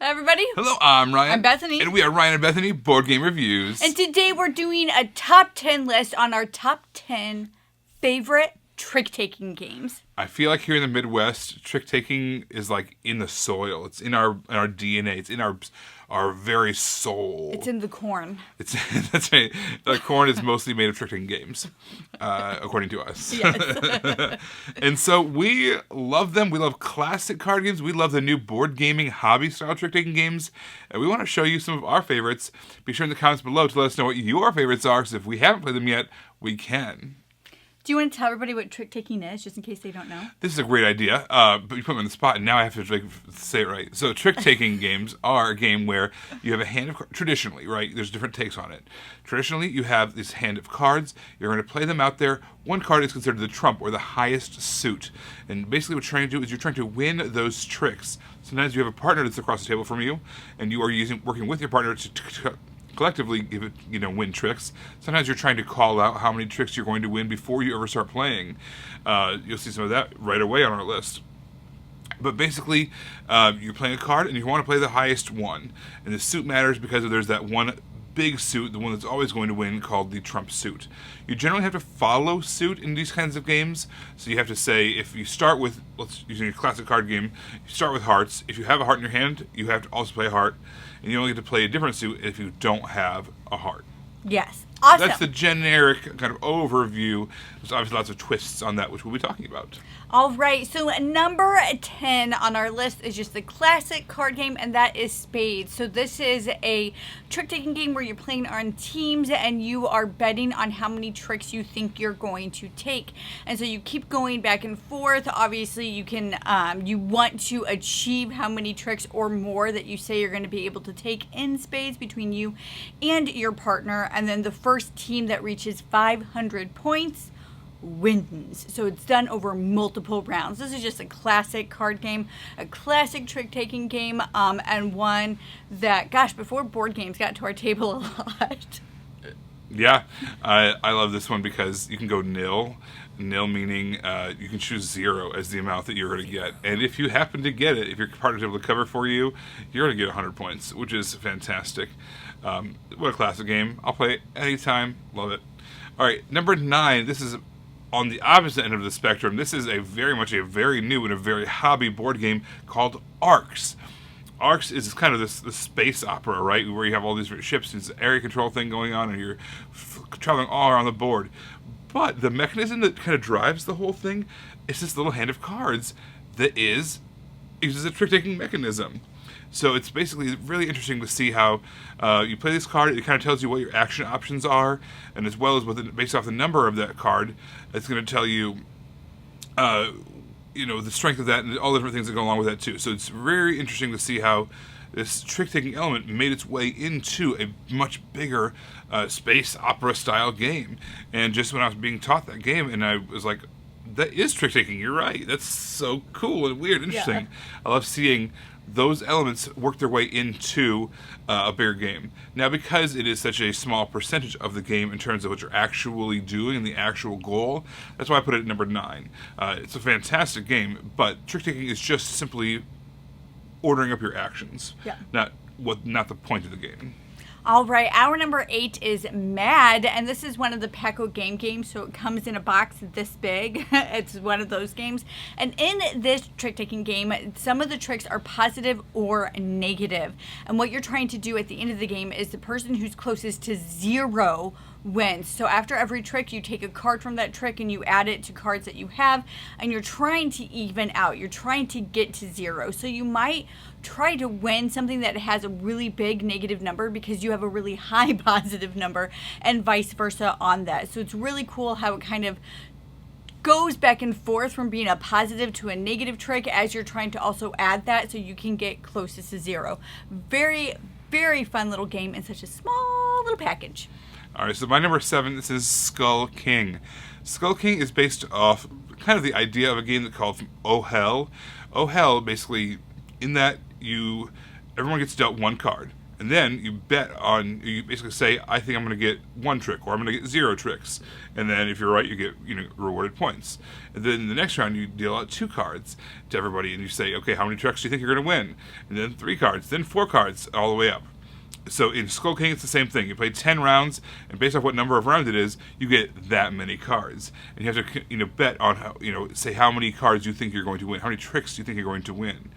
Hi, everybody. Hello, I'm Ryan. I'm Bethany. And we are Ryan and Bethany Board Game Reviews. And today we're doing a top 10 list on our top 10 favorite trick-taking games. I feel like here in the Midwest, trick-taking is like in the soil. It's in our DNA. It's in our very soul. It's in the corn. That's right. Corn is mostly made of trick-taking games, according to us. Yes. And so we love them. We love classic card games. We love the new board gaming hobby-style trick-taking games. And we want to show you some of our favorites. Be sure in the comments below to let us know what your favorites are, because if we haven't played them yet, we can. Do you want to tell everybody what trick-taking is, just in case they don't know? This is a great idea, but you put me on the spot, and now I have to say it right. So trick-taking games are a game where you have a hand of cards. Traditionally, right? There's different takes on it. Traditionally, you have this hand of cards. You're going to play them out there. One card is considered the trump, or the highest suit. And basically what you're trying to do is you're trying to win those tricks. Sometimes you have a partner that's across the table from you, and you are working with your partner to collectively win tricks. Sometimes you're trying to call out how many tricks you're going to win before you ever start playing. You'll see some of that right away on our list. But basically, you're playing a card and you want to play the highest one. And the suit matters because there's that one big suit, the one that's always going to win, called the trump suit. You generally have to follow suit in these kinds of games. So you have to say, if you start with, using a classic card game, you start with hearts. If you have a heart in your hand, you have to also play a heart. And you only get to play a different suit if you don't have a heart. Yes. Awesome. That's the generic kind of overview. There's obviously lots of twists on that, which we'll be talking about. All right, so number 10 on our list is just the classic card game, and that is Spades. So this is a trick-taking game where you're playing on teams, and you are betting on how many tricks you think you're going to take. And so you keep going back and forth. Obviously, you can you want to achieve how many tricks or more that you say you're going to be able to take in Spades between you and your partner. And then the first team that reaches 500 points wins. So it's done over multiple rounds. This is just a classic card game, a classic trick-taking game, and one that, gosh, before board games got to our table a lot. Yeah, I love this one because you can go nil. Nil meaning you can choose 0 as the amount that you're going to get. And if you happen to get it, if your partner's able to cover for you, you're going to get 100 points, which is fantastic. What a classic game. I'll play it anytime. Love it. All right, number 9. This is on the opposite end of the spectrum. This is a very new and a very hobby board game called Arcs. Arcs is kind of this space opera, right, where you have all these different ships and this area control thing going on, and you're traveling all around the board. But the mechanism that kind of drives the whole thing is this little hand of cards that uses a trick-taking mechanism. So it's basically really interesting to see how you play this card. It kind of tells you what your action options are, and as well as based off the number of that card, it's going to tell you, the strength of that and all the different things that go along with that too. So it's very interesting to see how this trick-taking element made its way into a much bigger space opera style game. And just when I was being taught that game, and I was like, that is trick-taking, you're right. That's so cool and weird and interesting. Yeah. I love seeing those elements work their way into a bigger game. Now, because it is such a small percentage of the game in terms of what you're actually doing and the actual goal, that's why I put it at number 9. It's a fantastic game, but trick-taking is just simply ordering up your actions, not the point of the game. All right, our number 8 is Mad, and this is one of the Pecco game games, so it comes in a box this big. It's one of those games. And in this trick-taking game, some of the tricks are positive or negative. And what you're trying to do at the end of the game is the person who's closest to 0 wins. So after every trick, you take a card from that trick and you add it to cards that you have, and you're trying to even out. You're trying to get to 0. So you might try to win something that has a really big negative number because you have a really high positive number, and vice versa on that. So it's really cool how it kind of goes back and forth from being a positive to a negative trick as you're trying to also add that so you can get closest to 0. Very, very fun little game in such a small little package. All right, so my number 7, this is Skull King. Skull King is based off kind of the idea of a game that's called Oh Hell. Oh Hell, basically, in that everyone gets dealt one card, And then you bet on, you basically say, I think I'm going to get 1 trick, or I'm going to get 0 tricks. And then if you're right, you get rewarded points. And then in the next round, you deal out 2 cards to everybody, and you say, okay, how many tricks do you think you're going to win? And then 3 cards, then 4 cards, all the way up. So in Skull King, it's the same thing. You play 10 rounds, and based off what number of rounds it is, you get that many cards. And you have to bet on how, say how many cards you think you're going to win, how many tricks you think you're going to win.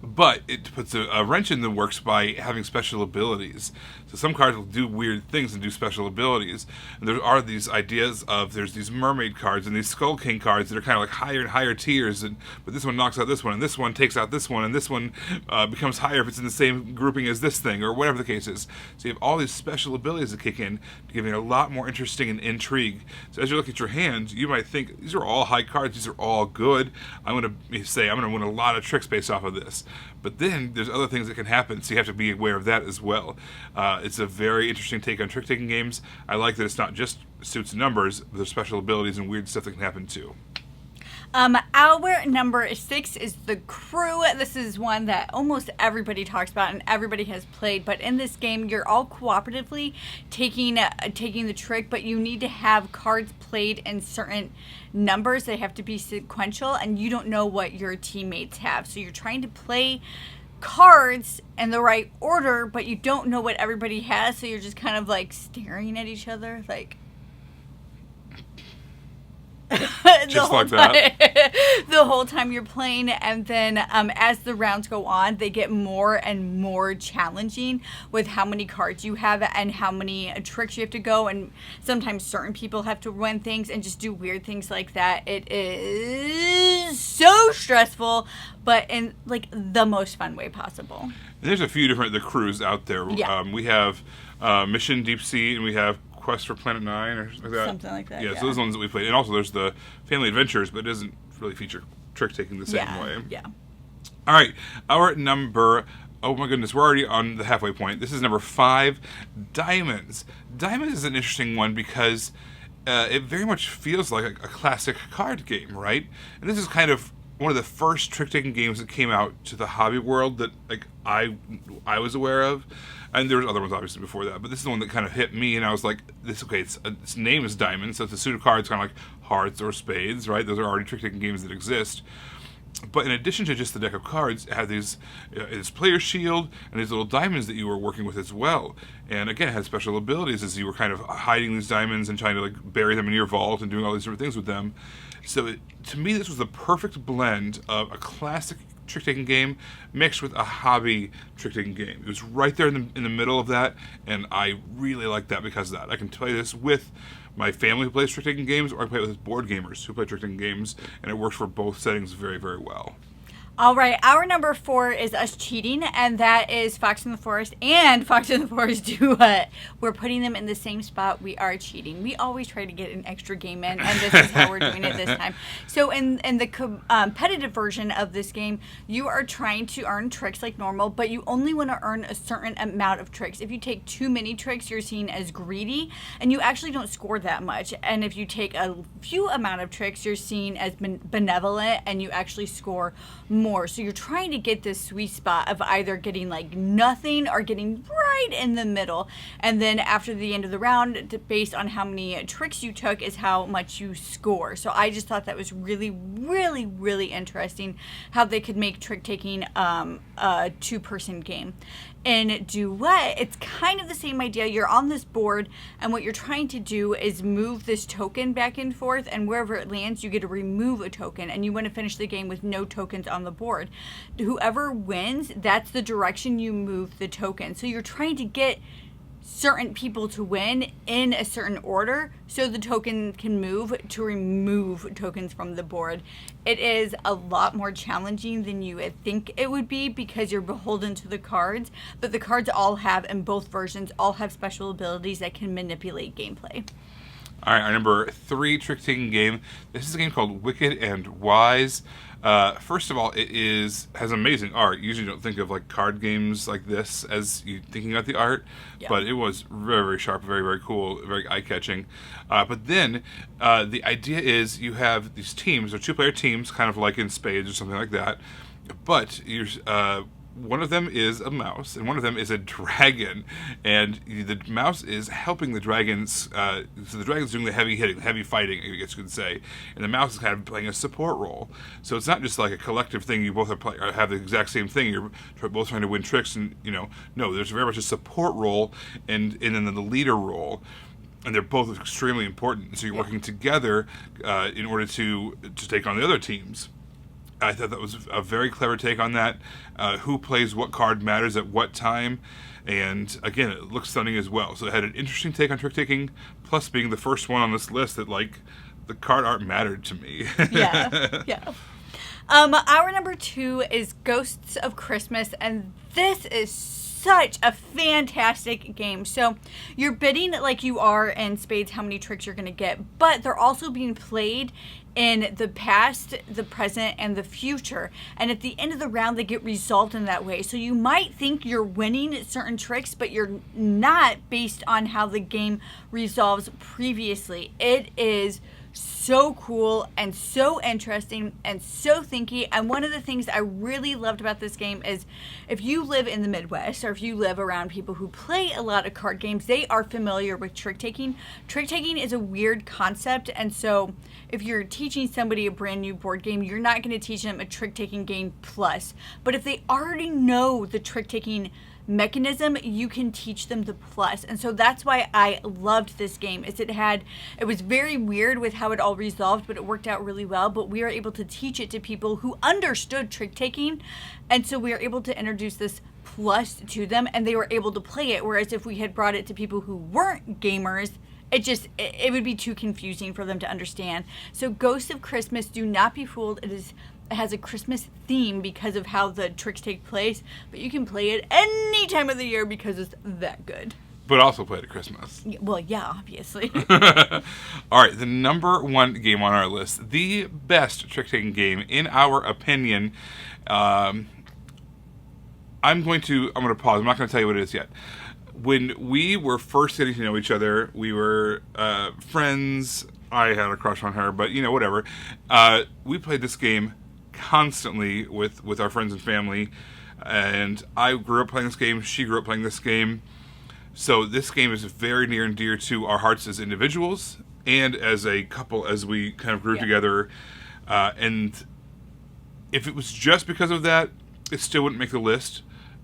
But it puts a wrench in the works by having special abilities. So some cards will do weird things and do special abilities. And there are these ideas of, there's these mermaid cards and these Skull King cards that are kind of like higher and higher tiers. But this one knocks out this one, and this one takes out this one, and this one becomes higher if it's in the same grouping as this thing, or whatever the case is. So you have all these special abilities that kick in to give you a lot more interesting and intrigue. So as you look at your hand, you might think, these are all high cards, these are all good. I'm going to win a lot of tricks based off of this. But then there's other things that can happen, so you have to be aware of that as well. It's a very interesting take on trick-taking games. I like that it's not just suits and numbers, but there's special abilities and weird stuff that can happen too. Our number 6 is The Crew. This is one that almost everybody talks about and everybody has played. But in this game, you're all cooperatively taking the trick, but you need to have cards played in certain numbers. They have to be sequential, and you don't know what your teammates have. So you're trying to play cards in the right order, but you don't know what everybody has. So you're just kind of like staring at each other, like... Just like that. The whole time you're playing, and then as the rounds go on, they get more and more challenging with how many cards you have and how many tricks you have to go, and sometimes certain people have to win things and just do weird things like that. It is so stressful, but in like the most fun way possible. And there's a few different The Crews out there. Yeah. We have Mission Deep Sea, and we have Quest for Planet 9 or something like that. Something like that. Yeah, so those are the ones that we played. And also there's the Family Adventures, but it doesn't really feature trick-taking the same way. Yeah. All right, our number... Oh my goodness, we're already on the halfway point. This is number 5, Diamonds. Diamonds is an interesting one because it very much feels like a classic card game, right? And this is kind of one of the first trick-taking games that came out to the hobby world that I was aware of. And there was other ones obviously before that, but this is the one that kind of hit me, and I was like, its name is Diamond, so it's a suit of cards kind of like hearts or spades, right? Those are already trick-taking games that exist. But in addition to just the deck of cards, it had this player shield and these little diamonds that you were working with as well. And again, it had special abilities as you were kind of hiding these diamonds and trying to like bury them in your vault and doing all these different things with them. So to me, this was the perfect blend of a classic trick-taking game mixed with a hobby trick-taking game. It was right there in the middle of that, and I really like that because of that. I can play this with my family who plays trick-taking games, or I can play it with board gamers who play trick-taking games, and it works for both settings very, very well. All right, our number 4 is us cheating, and that is Fox in the Forest and Fox in the Forest Duet. We're putting them in the same spot. We are cheating. We always try to get an extra game in, and this is how we're doing it this time. So in the competitive version of this game, you are trying to earn tricks like normal, but you only want to earn a certain amount of tricks. If you take too many tricks, you're seen as greedy, and you actually don't score that much. And if you take a few amount of tricks, you're seen as benevolent, and you actually score more. So you're trying to get this sweet spot of either getting like nothing or getting right in the middle. And then after the end of the round, based on how many tricks you took, is how much you score. So I just thought that was really, really, really interesting how they could make trick-taking a two-person game. In Duet, it's kind of the same idea. You're on this board, and what you're trying to do is move this token back and forth, and wherever it lands, you get to remove a token, and you want to finish the game with no tokens on the board. Whoever wins, that's the direction you move the token. So you're trying to get certain people to win in a certain order so the token can move to remove tokens from the board. It is a lot more challenging than you would think it would be because you're beholden to the cards, but the cards all have, in both versions, all have special abilities that can manipulate gameplay. All right, our number 3 trick-taking game. This is a game called Wicked and Wise. First of all, it has amazing art. Usually you don't think of like card games like this as you thinking about the art, but it was very, very sharp, very, very cool, very eye-catching. But then the idea is you have these teams, they're 2-player teams, kind of like in Spades or something like that, but you're one of them is a mouse, and one of them is a dragon. And the mouse is helping the dragons. So the dragon's doing the heavy hitting, heavy fighting, I guess you could say. And the mouse is kind of playing a support role. So it's not just like a collective thing. You both have the exact same thing. You're both trying to win tricks, and no, there's very much a support role and then the leader role. And they're both extremely important. So you're working together in order to take on the other teams. I thought that was a very clever take on that. Who plays what card matters at what time. And again, it looks stunning as well. So it had an interesting take on trick-taking, plus being the first one on this list that, like, the card art mattered to me. Yeah. Our number 2 is Ghosts of Christmas, and this is such a fantastic game. So you're bidding like you are in spades how many tricks you're going to get, but they're also being played in the past, the present, and the future. And at the end of the round, they get resolved in that way. So you might think you're winning certain tricks, but you're not based on how the game resolves previously. It is so cool and so interesting and so thinky. And one of the things I really loved about this game is if you live in the Midwest or if you live around people who play a lot of card games, they are familiar with trick-taking. Trick-taking is a weird concept, and so if you're teaching somebody a brand new board game, you're not going to teach them a trick-taking game plus. But if they already know the trick-taking mechanism, you can teach them the plus. And so that's why I loved this game. It was very weird with how it all resolved, but it worked out really well. But we were able to teach it to people who understood trick taking, and so we were able to introduce this plus to them, and they were able to play it. Whereas if we had brought it to people who weren't gamers, it would be too confusing for them to understand. So Ghosts of Christmas, do not be fooled. It has a Christmas theme because of how the tricks take place, but you can play it any time of the year because it's that good. But also play it at Christmas. Well, yeah, obviously. All right, the number 1 game on our list, the best trick-taking game, in our opinion. I'm going to pause. I'm not going to tell you what it is yet. When we were first getting to know each other, we were friends. I had a crush on her, but whatever. We played this game constantly with our friends and family, and I grew up playing this game. She grew up playing this game. So this game is very near and dear to our hearts as individuals and as a couple as we kind of grew together. And if it was just because of that, it still wouldn't make the list,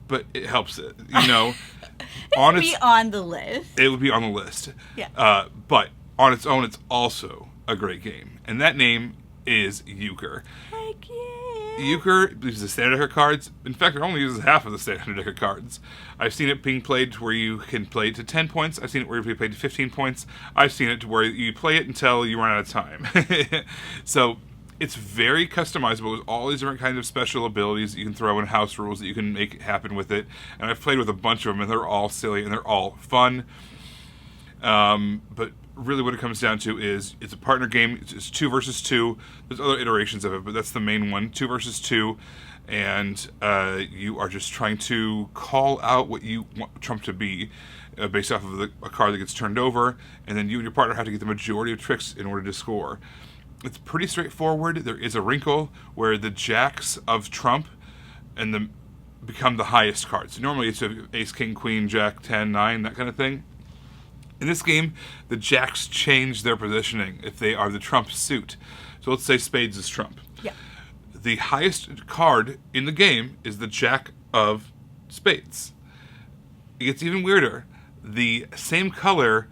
but it helps it, It would be on the list. It would be on the list. Yeah. But on its own, it's also a great game. And that name is Euchre. Heck yeah. Euchre uses the standard deck of cards. In fact, it only uses half of the standard deck of cards. I've seen it being played to where you can play it to 10 points. I've seen it where you can play it to 15 points. I've seen it to where you play it until you run out of time. So it's very customizable with all these different kinds of special abilities that you can throw in, house rules that you can make happen with it. And I've played with a bunch of them, and they're all silly and they're all fun. But really what it comes down to is it's a partner game. It's 2 versus 2. There's other iterations of it, but that's the main one, 2 versus 2. And you are just trying to call out what you want Trump to be based off of a card that gets turned over, and then you and your partner have to get the majority of tricks in order to score. It's pretty straightforward. There is a wrinkle where the jacks of Trump become the highest cards. Normally it's ace, king, queen, jack, 10, 9, that kind of thing. In this game, the jacks change their positioning if they are the Trump suit. So let's say spades is Trump. Yeah. The highest card in the game is the jack of spades. It gets even weirder. The same color,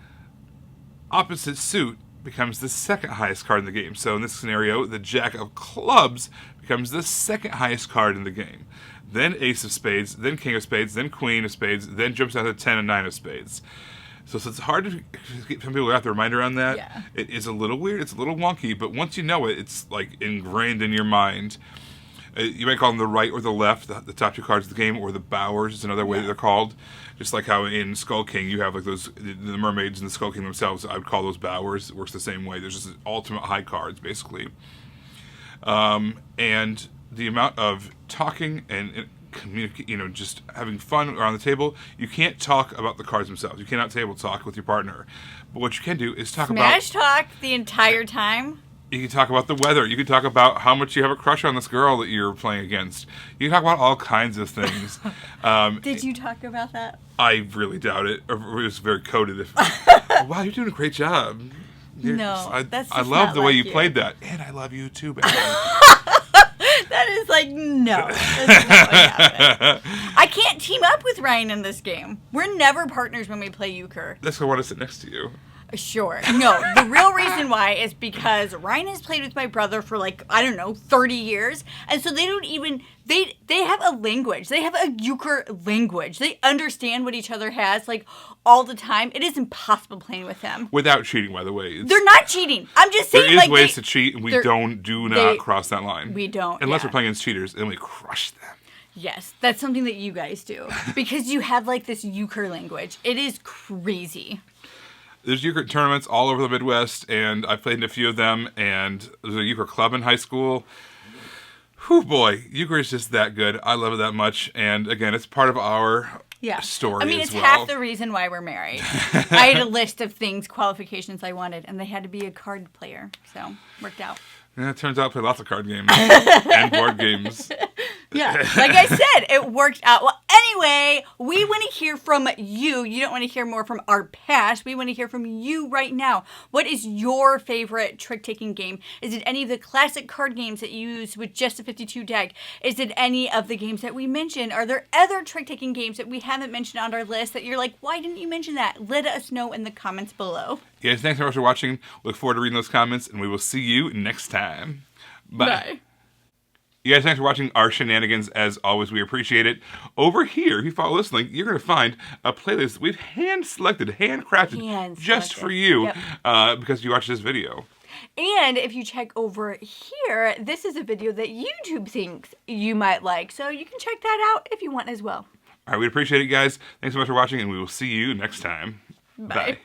opposite suit, becomes the second highest card in the game. So in this scenario, the jack of clubs becomes the second highest card in the game. Then ace of spades, then king of spades, then queen of spades, then jumps out to 10 and 9 of spades. So it's hard to get some people to have their mind around that. Yeah. It is a little weird. It's a little wonky, but once you know it, it's like ingrained in your mind. You might call them the right or the left, the top 2 cards of the game, or the bowers is another way that they're called. Just like how in Skull King you have like those the mermaids and the Skull King themselves. I would call those bowers. It works the same way. There's just ultimate high cards basically, and the amount of talking and communicate, just having fun around the table. You can't talk about the cards themselves. You cannot table talk with your partner. But what you can do is talk Smash talk the entire time. You can talk about the weather. You can talk about how much you have a crush on this girl that you're playing against. You can talk about all kinds of things. Did you talk about that? I really doubt it. It was very coded. Wow, you're doing a great job. That's I just love not the way like you played that. And I love you too, baby. That is like, no. That's not what happened. I can't team up with Ryan in this game. We're never partners when we play euchre. That's why I want to sit next to you. Sure. No, the real reason why is because Ryan has played with my brother for 30 years. And so they don't even, they have a language. They have a euchre language. They understand what each other has all the time. It is impossible playing with them. Without cheating, by the way. They're not cheating. I'm just saying. There is ways to cheat, and we do not cross that line. We don't. Unless we're playing against cheaters, and we crush them. Yes, that's something that you guys do. Because you have this euchre language. It is crazy. There's euchre tournaments all over the Midwest, and I've played in a few of them, and there's a euchre club in high school. Whew, boy, euchre is just that good. I love it that much, and again, it's part of our story as well. It's half the reason why we're married. I had a list of qualifications I wanted, and they had to be a card player, so worked out. Yeah, it turns out I play lots of card games and board games. Yeah, like I said, it worked out. Well, anyway, we want to hear from you. You don't want to hear more from our past. We want to hear from you right now. What is your favorite trick-taking game? Is it any of the classic card games that you use with just a 52 deck? Is it any of the games that we mentioned? Are there other trick-taking games that we haven't mentioned on our list that you're like, why didn't you mention that? Let us know in the comments below. Yes, thanks so much for watching. Look forward to reading those comments, and we will see you next time. Bye. You guys, thanks for watching our shenanigans. As always, we appreciate it. Over here, if you follow this link, you're going to find a playlist we've hand-selected, handcrafted just for you because you watched this video. And if you check over here, this is a video that YouTube thinks you might like. So you can check that out if you want as well. All right, we appreciate it, guys. Thanks so much for watching, and we will see you next time. Bye.